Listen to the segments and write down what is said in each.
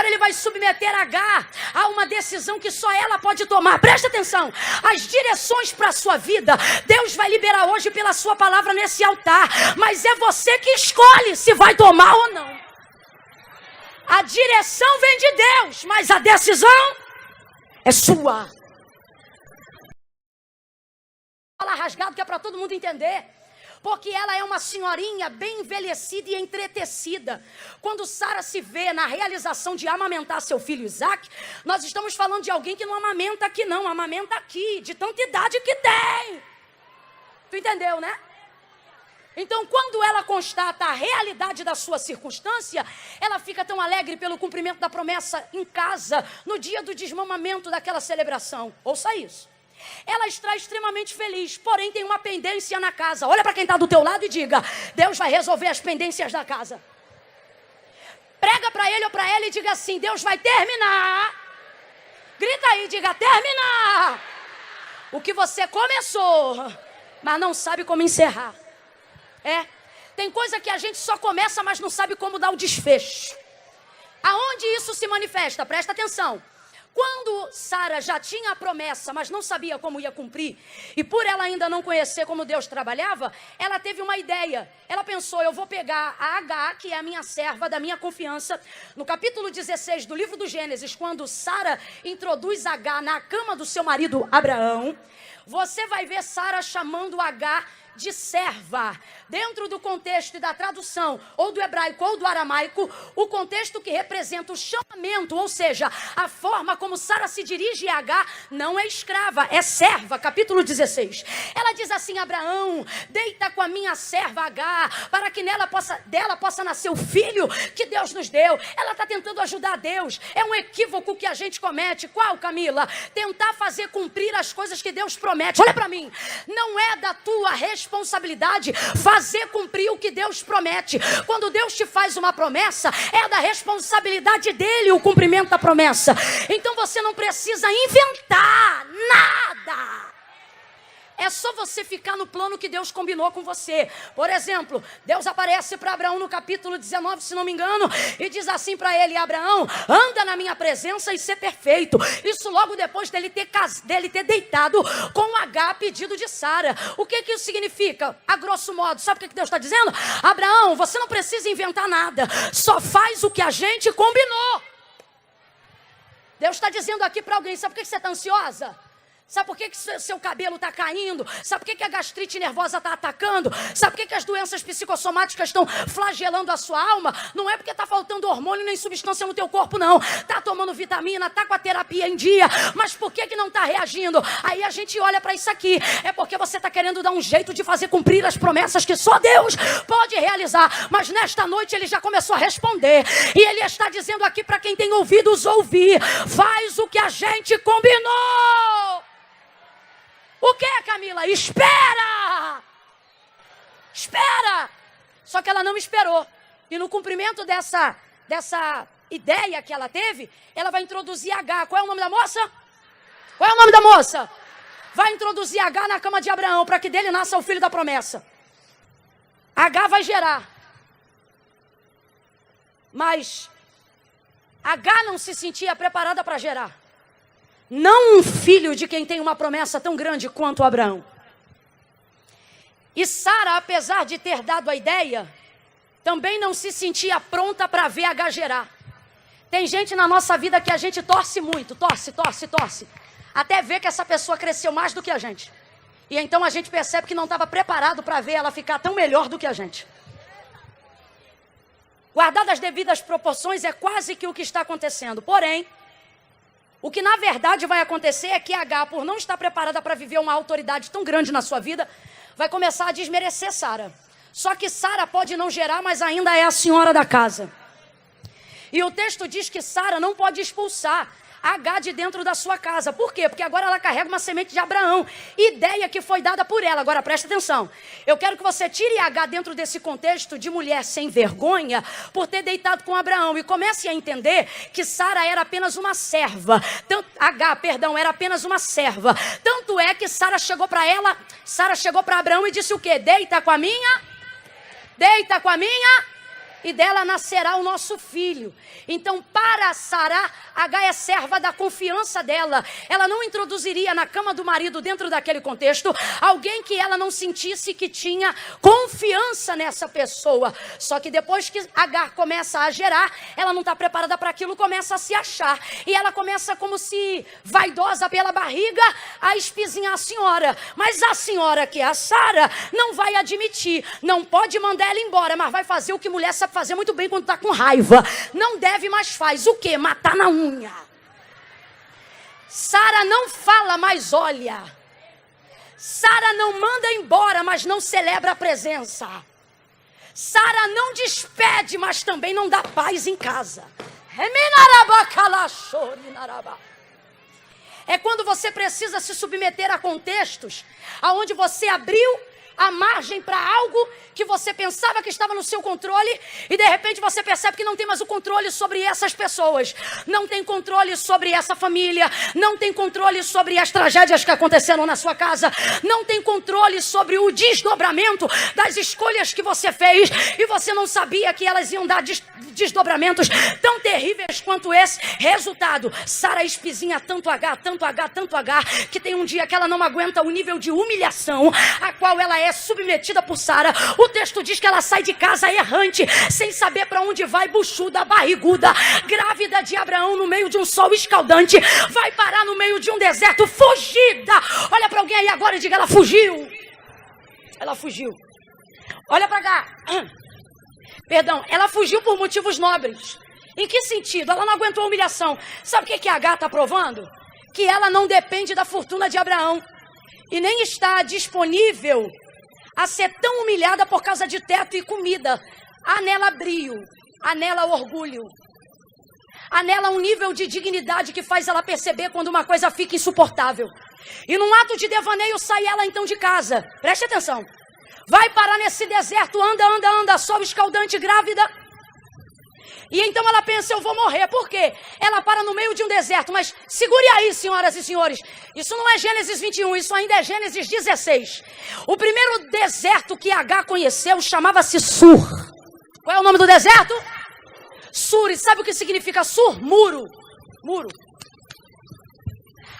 agora ele vai submeter Agar a uma decisão que só ela pode tomar. Presta atenção, as direções para a sua vida, Deus vai liberar hoje pela sua palavra nesse altar, mas é você que escolhe se vai tomar ou não. A direção vem de Deus, mas a decisão é sua. Fala rasgado que é para todo mundo entender. Porque ela é uma senhorinha bem envelhecida e entretecida. Quando Sara se vê na realização de amamentar seu filho Isaac, nós estamos falando de alguém que não amamenta aqui não, amamenta aqui, de tanta idade que tem. Tu entendeu, né? Então, quando ela constata a realidade da sua circunstância, ela fica tão alegre pelo cumprimento da promessa em casa, no dia do desmamamento daquela celebração. Ouça isso. Ela está extremamente feliz, porém tem uma pendência na casa. Olha para quem está do teu lado e diga: Deus vai resolver as pendências da casa. Prega para ele ou para ela e diga assim: Deus vai terminar. Grita aí, diga: terminar o que você começou, mas não sabe como encerrar. Tem coisa que a gente só começa, mas não sabe como dar o desfecho. Aonde isso se manifesta? Presta atenção. Quando Sara já tinha a promessa, mas não sabia como ia cumprir, e por ela ainda não conhecer como Deus trabalhava, ela teve uma ideia. Ela pensou: eu vou pegar a Agar, que é a minha serva, da minha confiança. No capítulo 16 do livro do Gênesis, quando Sara introduz Agar na cama do seu marido Abraão, você vai ver Sara chamando Agar de serva. Dentro do contexto e da tradução, ou do hebraico ou do aramaico, o contexto que representa o chamamento, ou seja, a forma como Sara se dirige a Agar, não é escrava, é serva. Capítulo 16. Ela diz assim: Abraão, deita com a minha serva Agar, para que dela possa nascer o filho que Deus nos deu. Ela está tentando ajudar Deus. É um equívoco que a gente comete. Qual, Camila? Tentar fazer cumprir as coisas que Deus promete. Olha para mim, não é da tua responsabilidade fazer cumprir o que Deus promete. Quando Deus te faz uma promessa, é da responsabilidade dele o cumprimento da promessa. Então você não precisa inventar nada. É só você ficar no plano que Deus combinou com você. Por exemplo, Deus aparece para Abraão no capítulo 19, se não me engano, e diz assim para ele: Abraão, anda na minha presença e ser perfeito. Isso logo depois dele ter deitado com Agar a pedido de Sara. O que isso significa? A grosso modo, sabe o que Deus está dizendo? Abraão, você não precisa inventar nada, só faz o que a gente combinou. Deus está dizendo aqui para alguém: sabe por que você está ansiosa? Sabe por que seu cabelo está caindo? Sabe por que a gastrite nervosa está atacando? Sabe por que as doenças psicossomáticas estão flagelando a sua alma? Não é porque está faltando hormônio nem substância no teu corpo, não. Está tomando vitamina, está com a terapia em dia. Mas por que não está reagindo? Aí a gente olha para isso aqui. É porque você está querendo dar um jeito de fazer cumprir as promessas que só Deus pode realizar. Mas nesta noite ele já começou a responder. E ele está dizendo aqui para quem tem ouvidos ouvir: faz o que a gente combinou. O que, Camila? Espera! Espera! Só que ela não esperou. E no cumprimento dessa ideia que ela teve, ela vai introduzir Agar. Qual é o nome da moça? Qual é o nome da moça? Vai introduzir Agar na cama de Abraão, para que dele nasça o filho da promessa. Agar vai gerar. Mas Agar não se sentia preparada para gerar. Não um filho de quem tem uma promessa tão grande quanto Abraão. E Sara, apesar de ter dado a ideia, também não se sentia pronta para ver Agar gerar. Tem gente na nossa vida que a gente torce muito, torce, até ver que essa pessoa cresceu mais do que a gente. E então a gente percebe que não estava preparado para ver ela ficar tão melhor do que a gente. Guardadas as devidas proporções, é quase que o que está acontecendo. Porém, o que na verdade vai acontecer é que Agar, por não estar preparada para viver uma autoridade tão grande na sua vida, vai começar a desmerecer Sara. Só que Sara pode não gerar, mas ainda é a senhora da casa. E o texto diz que Sara não pode expulsar Agar de dentro da sua casa. Por quê? Porque agora ela carrega uma semente de Abraão. Ideia que foi dada por ela. Agora presta atenção. Eu quero que você tire Agar dentro desse contexto de mulher sem vergonha por ter deitado com Abraão. E comece a entender que Sara era apenas uma serva. Agar era apenas uma serva. Tanto é que Sara chegou para Abraão e disse o quê? Deita com a minha e dela nascerá o nosso filho. Então, para Sara, Agar é serva da confiança dela. Ela não introduziria na cama do marido, dentro daquele contexto, alguém que ela não sentisse que tinha confiança nessa pessoa. Só que depois que Agar começa a gerar, ela não está preparada para aquilo, começa a se achar. E ela começa como se vaidosa pela barriga a espizinhar a senhora. Mas a senhora, que é a Sara, não vai admitir. Não pode mandar ela embora, mas vai fazer o que mulher sabe fazer muito bem quando está com raiva. Não deve, mas faz. O quê? Matar na unha. Sara não fala, mas olha. Sara não manda embora, mas não celebra a presença. Sara não despede, mas também não dá paz em casa. É quando você precisa se submeter a contextos aonde você abriu a margem para algo que você pensava que estava no seu controle e de repente você percebe que não tem mais o controle sobre essas pessoas, não tem controle sobre essa família, não tem controle sobre as tragédias que aconteceram na sua casa, não tem controle sobre o desdobramento das escolhas que você fez e você não sabia que elas iam dar desdobramentos tão terríveis quanto esse. Resultado, Sara espizinha tanto Agar, que tem um dia que ela não aguenta o nível de humilhação a qual ela é submetida por Sara. O texto diz que ela sai de casa errante, sem saber para onde vai, buchuda, barriguda, grávida de Abraão no meio de um sol escaldante, vai parar no meio de um deserto, fugida. Olha para alguém aí agora e diga: ela fugiu. Ela fugiu. Olha para cá. Perdão, ela fugiu por motivos nobres. Em que sentido? Ela não aguentou a humilhação. Sabe o que a Agar está provando? Que ela não depende da fortuna de Abraão e nem está disponível a ser tão humilhada por causa de teto e comida. Há nela brio, há nela orgulho, há nela um nível de dignidade que faz ela perceber quando uma coisa fica insuportável. E num ato de devaneio sai ela então de casa. Preste atenção. Vai parar nesse deserto, anda, sol escaldante, grávida. E então ela pensa: eu vou morrer. Por quê? Ela para no meio de um deserto. Mas segure aí, senhoras e senhores. Isso não é Gênesis 21, isso ainda é Gênesis 16. O primeiro deserto que Agar conheceu chamava-se Sur. Qual é o nome do deserto? Sur. E sabe o que significa Sur? Muro. Muro.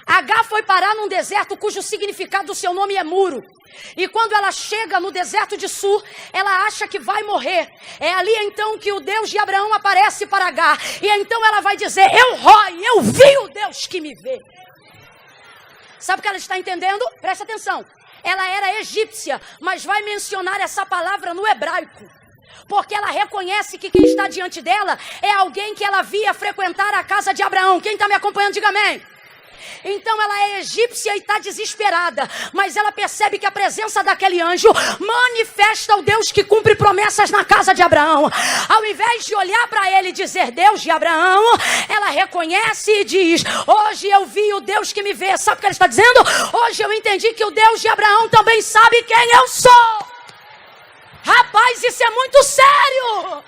Agar foi parar num deserto cujo significado do seu nome é muro. E quando ela chega no deserto de Sur, ela acha que vai morrer. É ali então que o Deus de Abraão aparece para Agar. E então ela vai dizer: eu vi o Deus que me vê. Sabe o que ela está entendendo? Presta atenção. Ela era egípcia, mas vai mencionar essa palavra no hebraico. Porque ela reconhece que quem está diante dela é alguém que ela via frequentar a casa de Abraão. Quem está me acompanhando, diga amém. Então ela é egípcia e está desesperada, mas ela percebe que a presença daquele anjo manifesta o Deus que cumpre promessas na casa de Abraão. Ao invés de olhar para ele e dizer Deus de Abraão, ela reconhece e diz: hoje eu vi o Deus que me vê. Sabe o que ela está dizendo? Hoje eu entendi que o Deus de Abraão também sabe quem eu sou. Rapaz, isso é muito sério.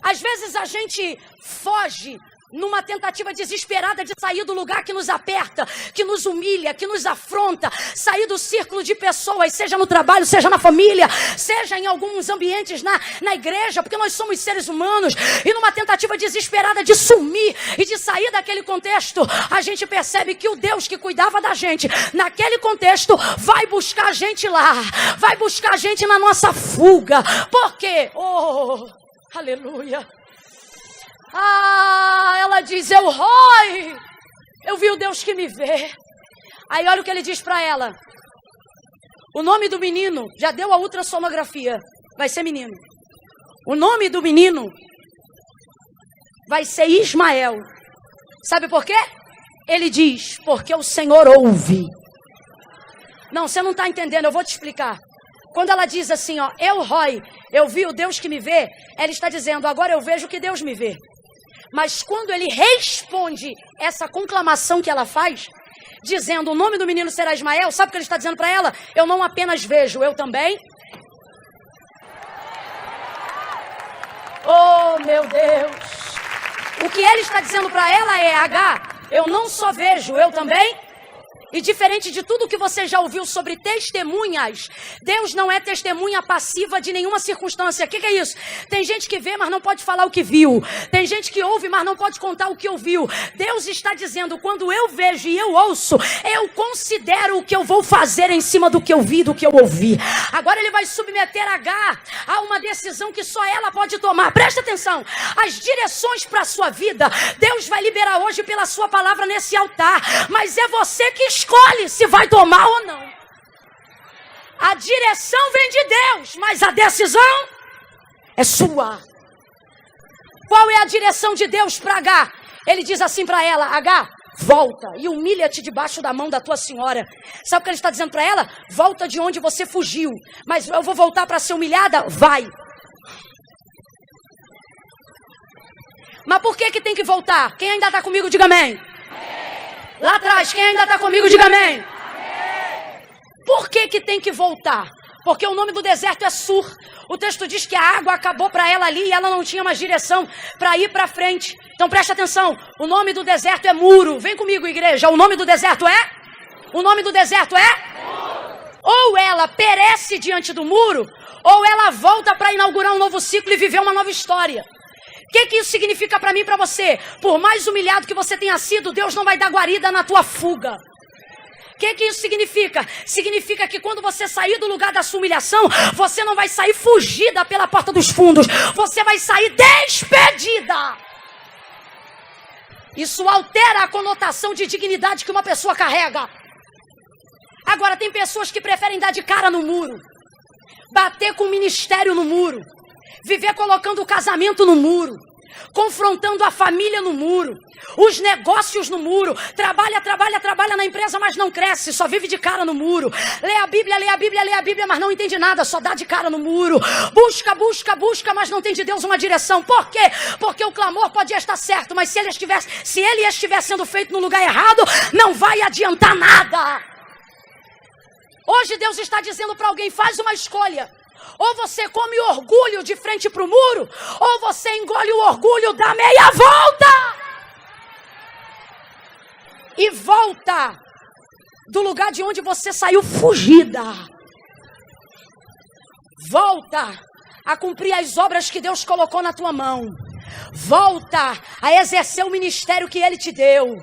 Às vezes a gente foge numa tentativa desesperada de sair do lugar que nos aperta, que nos humilha, que nos afronta, sair do círculo de pessoas, seja no trabalho, seja na família, seja em alguns ambientes na igreja, porque nós somos seres humanos, e numa tentativa desesperada de sumir e de sair daquele contexto, a gente percebe que o Deus que cuidava da gente, naquele contexto, vai buscar a gente lá, vai buscar a gente na nossa fuga. Por quê? Oh, aleluia! Ela diz: eu vi o Deus que me vê. Aí olha o que ele diz para ela: o nome do menino, já deu a ultrassonografia, vai ser menino. O nome do menino vai ser Ismael. Sabe por quê? Ele diz: porque o Senhor ouve. Não, você não está entendendo, eu vou te explicar. Quando ela diz assim, ó, eu vi o Deus que me vê, ela está dizendo: agora eu vejo que Deus me vê. Mas quando ele responde essa conclamação que ela faz, dizendo: o nome do menino será Ismael, sabe o que ele está dizendo para ela? Eu não apenas vejo, eu também. Oh, meu Deus! O que ele está dizendo para ela é: Agar, eu não só vejo, eu também E diferente de tudo que você já ouviu sobre testemunhas, Deus não é testemunha passiva de nenhuma circunstância. O que é isso? Tem gente que vê, mas não pode falar o que viu. Tem gente que ouve, mas não pode contar o que ouviu. Deus está dizendo, quando eu vejo e eu ouço, eu considero o que eu vou fazer em cima do que eu vi, do que eu ouvi. Agora ele vai submeter Agar a uma decisão que só ela pode tomar. Presta atenção. As direções para a sua vida, Deus vai liberar hoje pela sua palavra nesse altar. Mas é você que escolhe se vai tomar ou não. A direção vem de Deus, mas a decisão é sua. Qual é a direção de Deus para Agar? Ele diz assim para ela: Agar, volta e humilha-te debaixo da mão da tua senhora. Sabe o que ele está dizendo para ela? Volta de onde você fugiu. Mas eu vou voltar para ser humilhada? Vai. Mas por que tem que voltar? Quem ainda está comigo, diga amém. Lá atrás, quem ainda está comigo, diga amém. Por que tem que voltar? Porque o nome do deserto é Sur. O texto diz que a água acabou para ela ali e ela não tinha mais direção para ir para frente. Então preste atenção, o nome do deserto é Muro. Vem comigo, igreja, o nome do deserto é? O nome do deserto é? Ou ela perece diante do muro, ou ela volta para inaugurar um novo ciclo e viver uma nova história. O que isso significa para mim e para você? Por mais humilhado que você tenha sido, Deus não vai dar guarida na tua fuga. O que isso significa? Significa que quando você sair do lugar da sua humilhação, você não vai sair fugida pela porta dos fundos. Você vai sair despedida. Isso altera a conotação de dignidade que uma pessoa carrega. Agora, tem pessoas que preferem dar de cara no muro. Bater com o ministério no muro. Viver colocando o casamento no muro, confrontando a família no muro, os negócios no muro, trabalha na empresa, mas não cresce, só vive de cara no muro, lê a Bíblia, mas não entende nada, só dá de cara no muro, busca, mas não tem de Deus uma direção. Por quê? Porque o clamor pode estar certo, mas se ele estiver sendo feito no lugar errado, não vai adiantar nada. Hoje Deus está dizendo para alguém: faz uma escolha. Ou você come orgulho de frente para o muro, ou você engole o orgulho da meia volta. E volta do lugar de onde você saiu fugida. Volta a cumprir as obras que Deus colocou na tua mão. Volta a exercer o ministério que Ele te deu.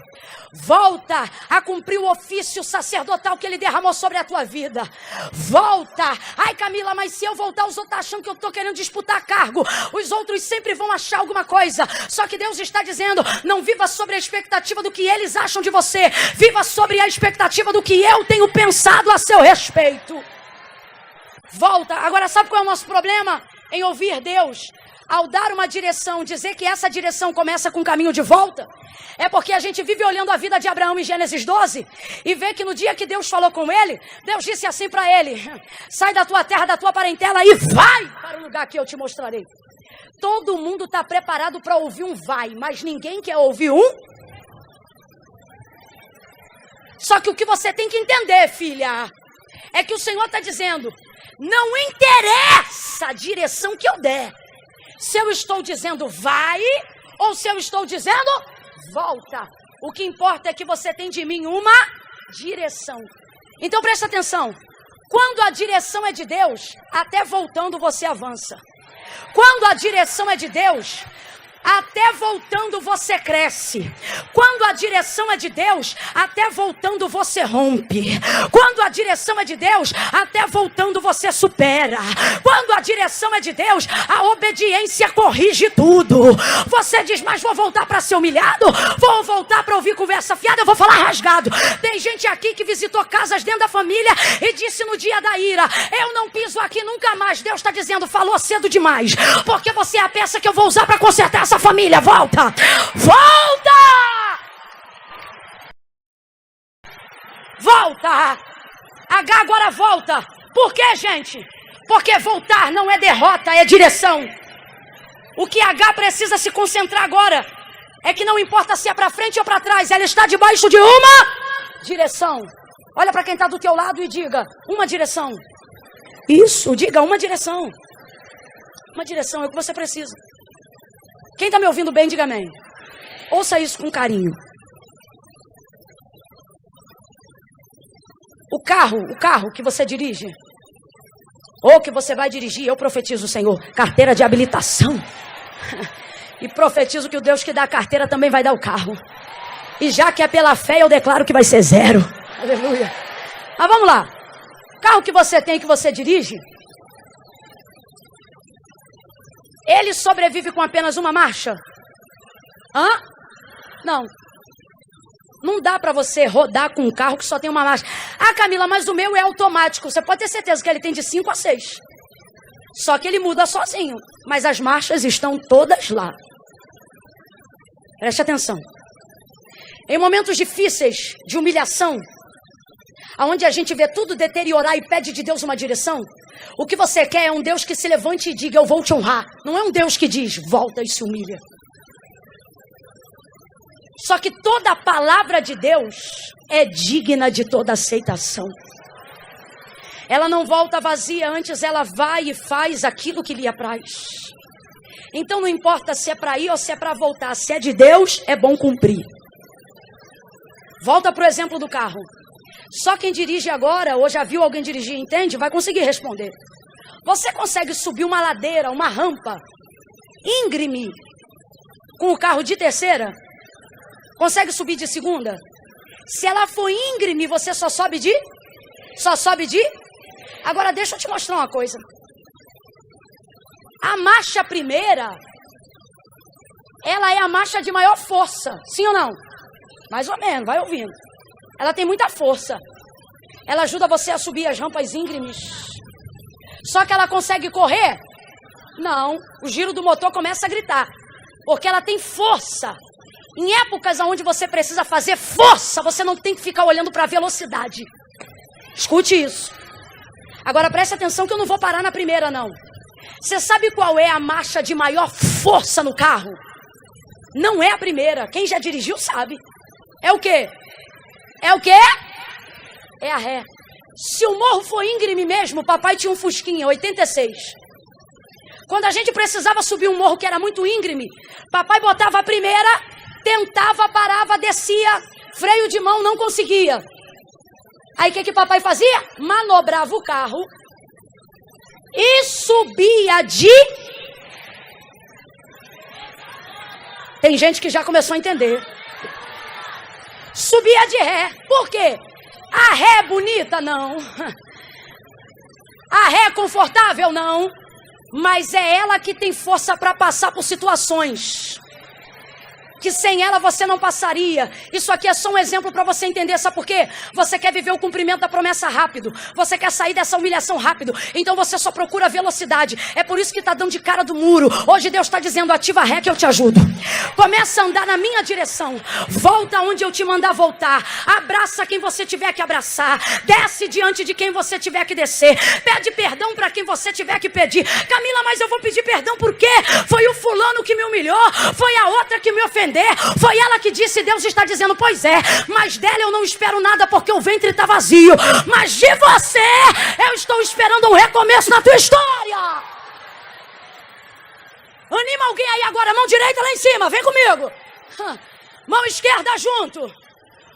Volta a cumprir o ofício sacerdotal que Ele derramou sobre a tua vida. Volta. Ai, Camila, mas se eu voltar, os outros estão achando que eu estou querendo disputar cargo. Os outros sempre vão achar alguma coisa. Só que Deus está dizendo: não viva sobre a expectativa do que eles acham de você. Viva sobre a expectativa do que eu tenho pensado a seu respeito. Volta. Agora, sabe qual é o nosso problema em ouvir Deus? Ao dar uma direção, dizer que essa direção começa com um caminho de volta, é porque a gente vive olhando a vida de Abraão em Gênesis 12 e vê que no dia que Deus falou com ele, Deus disse assim para ele: sai da tua terra, da tua parentela e vai para o lugar que eu te mostrarei. Todo mundo está preparado para ouvir um vai, mas ninguém quer ouvir um. Só que o que você tem que entender, filha, é que o Senhor está dizendo: não interessa a direção que eu der. Se eu estou dizendo vai, ou se eu estou dizendo volta. O que importa é que você tem de mim uma direção. Então presta atenção. Quando a direção é de Deus, até voltando você avança. Quando a direção é de Deus, até voltando você cresce. Quando a direção é de Deus, até voltando você rompe. Quando a direção é de Deus, até voltando você supera. Quando a direção é de Deus, a obediência corrige tudo. Você diz: mas vou voltar para ser humilhado? Vou voltar para ouvir conversa fiada? Eu vou falar rasgado. Tem gente aqui que visitou casas dentro da família e disse no dia da ira: eu não piso aqui nunca mais. Deus está dizendo: falou cedo demais, porque você é a peça que eu vou usar para consertar essa família. Volta! Volta! Volta! H agora volta. Por quê, gente? Porque voltar não é derrota, é direção. O que H precisa se concentrar agora é que não importa se é para frente ou para trás, ela está debaixo de uma direção. Olha para quem está do teu lado e diga: uma direção. Isso, diga uma direção. Uma direção é o que você precisa. Quem está me ouvindo bem, diga amém. Ouça isso com carinho. O carro que você dirige, ou que você vai dirigir, eu profetizo, Senhor, carteira de habilitação. E profetizo que o Deus que dá a carteira também vai dar o carro. E já que é pela fé, eu declaro que vai ser 0. Aleluia. Mas vamos lá. Carro que você tem, que você dirige, ele sobrevive com apenas uma marcha? Hã? Não. Não dá para você rodar com um carro que só tem uma marcha. Ah, Camila, mas o meu é automático. Você pode ter certeza que ele tem de 5 a 6. Só que ele muda sozinho. Mas as marchas estão todas lá. Preste atenção. Em momentos difíceis, de humilhação, onde a gente vê tudo deteriorar e pede de Deus uma direção, o que você quer é um Deus que se levante e diga, eu vou te honrar. Não é um Deus que diz, volta e se humilha. Só que toda a palavra de Deus é digna de toda aceitação. Ela não volta vazia, antes ela vai e faz aquilo que lhe apraz. Então não importa se é para ir ou se é para voltar, se é de Deus, é bom cumprir. Volta para o exemplo do carro. Só quem dirige agora, ou já viu alguém dirigir, entende? Vai conseguir responder. Você consegue subir uma ladeira, uma rampa íngreme com o carro de terceira? Consegue subir de segunda? Se ela for íngreme, você só sobe de? Só sobe de? Agora deixa eu te mostrar uma coisa. A marcha primeira, ela é a marcha de maior força. Sim ou não? Mais ou menos, vai ouvindo. Ela tem muita força. Ela ajuda você a subir as rampas íngremes. Só que ela consegue correr? Não. O giro do motor começa a gritar. Porque ela tem força. Em épocas onde você precisa fazer força, você não tem que ficar olhando para a velocidade. Escute isso. Agora preste atenção que eu não vou parar na primeira, não. Você sabe qual é a marcha de maior força no carro? Não é a primeira. Quem já dirigiu sabe. É o quê? É o quê? É a ré. Se o morro for íngreme mesmo, papai tinha um Fusquinha, 86. Quando a gente precisava subir um morro que era muito íngreme, papai botava a primeira, tentava, parava, descia, freio de mão, não conseguia. Aí o que papai fazia? Manobrava o carro e subia de... Tem gente que já começou a entender. Subia de ré. Por quê? A ré é bonita? Não. A ré é confortável? Não. Mas é ela que tem força para passar por situações que sem ela você não passaria. Isso aqui é só um exemplo para você entender. Sabe por quê? Você quer viver o cumprimento da promessa rápido. Você quer sair dessa humilhação rápido. Então você só procura velocidade. É por isso que está dando de cara do muro. Hoje Deus está dizendo, ativa a ré que eu te ajudo. Começa a andar na minha direção. Volta onde eu te mandar voltar. Abraça quem você tiver que abraçar. Desce diante de quem você tiver que descer. Pede perdão para quem você tiver que pedir. Camila, mas eu vou pedir perdão por quê? Foi o fulano que me humilhou. Foi a outra que me ofendeu. Foi ela que disse, Deus está dizendo, pois é, mas dela eu não espero nada porque o ventre está vazio. Mas de você, eu estou esperando um recomeço na tua história. Anima alguém aí agora, mão direita lá em cima, vem comigo. Mão esquerda junto.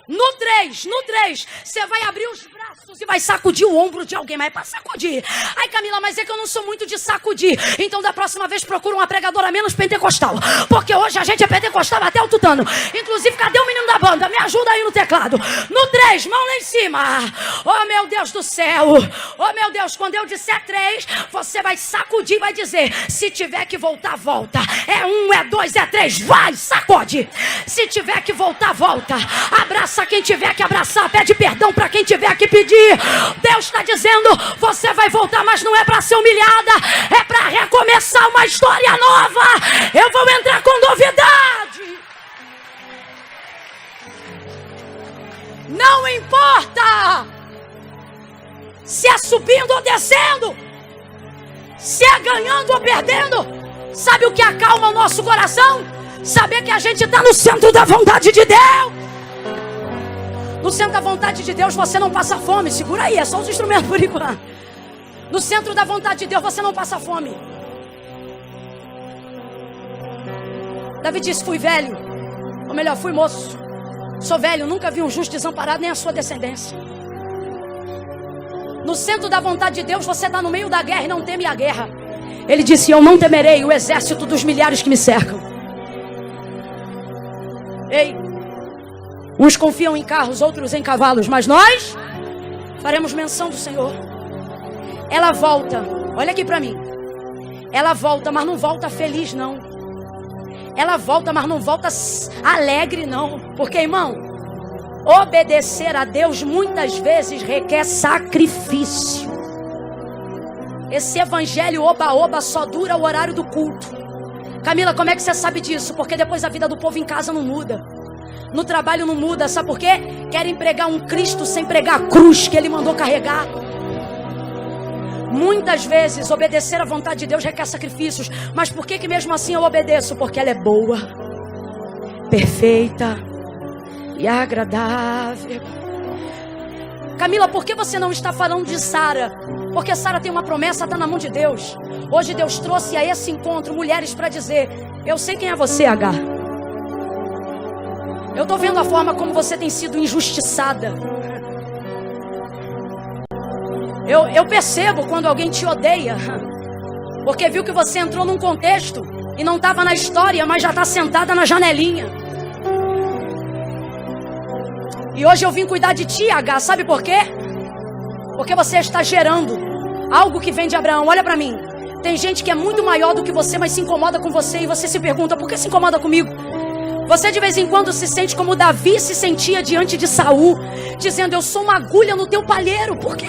No 3, você vai abrir os braços e vai sacudir o ombro de alguém, mas é para sacudir. Ai, Camila, mas é que eu não sou muito de sacudir. Então, da próxima vez, procura uma pregadora menos pentecostal. Porque hoje a gente é pentecostal até o tutano. Inclusive, cadê o menino da banda? Me ajuda aí no teclado. No 3, mão lá em cima. Oh, meu Deus do céu. Oh, meu Deus, quando eu disser 3, você vai sacudir e vai dizer, se tiver que voltar, volta. É 1, é 2, é 3. Vai, sacode. Se tiver que voltar, volta. Abraça quem tiver que abraçar, pede perdão para quem tiver que pedir. Deus está dizendo, você vai voltar, mas não é para ser humilhada, é para recomeçar uma história nova. Eu vou entrar com novidade. Não importa se é subindo ou descendo, se é ganhando ou perdendo. Sabe o que acalma o nosso coração? Saber que a gente está no centro da vontade de Deus. No centro da vontade de Deus você não passa fome. Segura aí, é só os instrumentos por enquanto. No centro da vontade de Deus você não passa fome. Davi disse, fui velho. Ou melhor, fui moço. Sou velho, nunca vi um justo desamparado, nem a sua descendência. No centro da vontade de Deus, você está no meio da guerra e não teme a guerra. Ele disse: eu não temerei o exército dos milhares que me cercam. Ei, uns confiam em carros, outros em cavalos, mas nós faremos menção do Senhor. Ela volta, olha aqui para mim. Ela volta, mas não volta feliz não. Ela volta, mas não volta alegre não. Porque, irmão, obedecer a Deus muitas vezes requer sacrifício. Esse evangelho oba-oba só dura o horário do culto. Camila, como é que você sabe disso? Porque depois a vida do povo em casa não muda. No trabalho não muda, sabe por quê? Querem pregar um Cristo sem pregar a cruz que Ele mandou carregar. Muitas vezes obedecer à vontade de Deus requer sacrifícios. Mas por que mesmo assim eu obedeço? Porque ela é boa, perfeita e agradável. Camila, por que você não está falando de Sara? Porque Sara tem uma promessa, está na mão de Deus. Hoje Deus trouxe a esse encontro mulheres para dizer: eu sei quem é você, Agar. Eu estou vendo a forma como você tem sido injustiçada. Eu percebo quando alguém te odeia, porque viu que você entrou num contexto e não estava na história, mas já está sentada na janelinha. E hoje eu vim cuidar de ti, Agar, sabe por quê? Porque você está gerando algo que vem de Abraão. Olha para mim, tem gente que é muito maior do que você, mas se incomoda com você. E você se pergunta: por que se incomoda comigo? Você de vez em quando se sente como Davi se sentia diante de Saul, dizendo: eu sou uma agulha no teu palheiro. Por quê?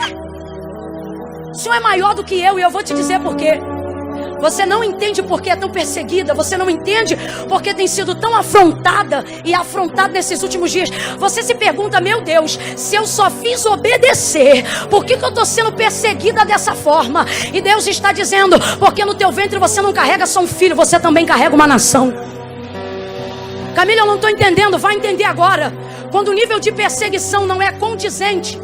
O Senhor é maior do que eu, e eu vou te dizer por quê. Você não entende por que é tão perseguida. Você não entende porque tem sido tão afrontada e afrontada nesses últimos dias. Você se pergunta: meu Deus, se eu só fiz obedecer, por que eu estou sendo perseguida dessa forma? E Deus está dizendo: porque no teu ventre você não carrega só um filho, você também carrega uma nação. Camila, eu não estou entendendo. Vai entender agora. Quando o nível de perseguição não é condizente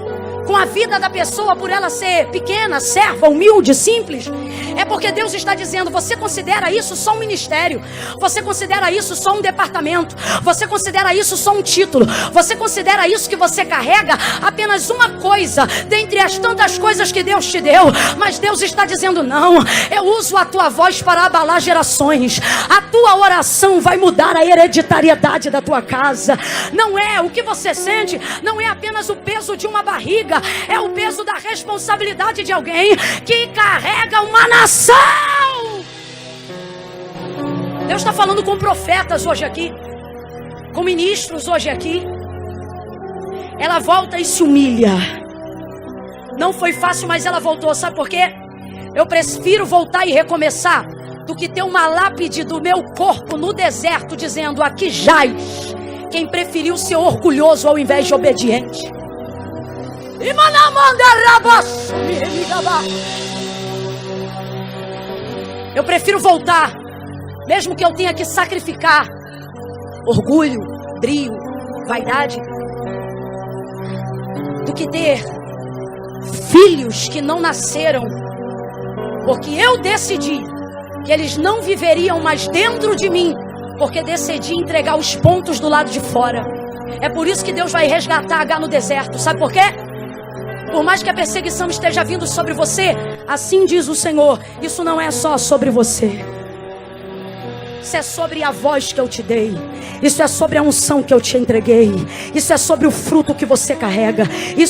com a vida da pessoa, por ela ser pequena, serva, humilde, simples, é porque Deus está dizendo: você considera isso só um ministério, você considera isso só um departamento, você considera isso só um título, você considera isso que você carrega apenas uma coisa dentre as tantas coisas que Deus te deu. Mas Deus está dizendo: não, eu uso a tua voz para abalar gerações. A tua oração vai mudar a hereditariedade da tua casa. Não é o que você sente, não é apenas o peso de uma barriga, é o peso da responsabilidade de alguém que carrega uma nação. Deus está falando com profetas hoje aqui, com ministros hoje aqui. Ela volta e se humilha. Não foi fácil, mas ela voltou. Sabe por quê? Eu prefiro voltar e recomeçar do que ter uma lápide do meu corpo no deserto dizendo: aqui jaz quem preferiu ser orgulhoso ao invés de obediente. Eu prefiro voltar, mesmo que eu tenha que sacrificar orgulho, brio, vaidade, do que ter filhos que não nasceram, porque eu decidi que eles não viveriam mais dentro de mim, porque decidi entregar os pontos do lado de fora. É por isso que Deus vai resgatar Agar no deserto. Sabe por quê? Por mais que a perseguição esteja vindo sobre você, assim diz o Senhor, isso não é só sobre você. Isso é sobre a voz que eu te dei. Isso é sobre a unção que eu te entreguei. Isso é sobre o fruto que você carrega. Isso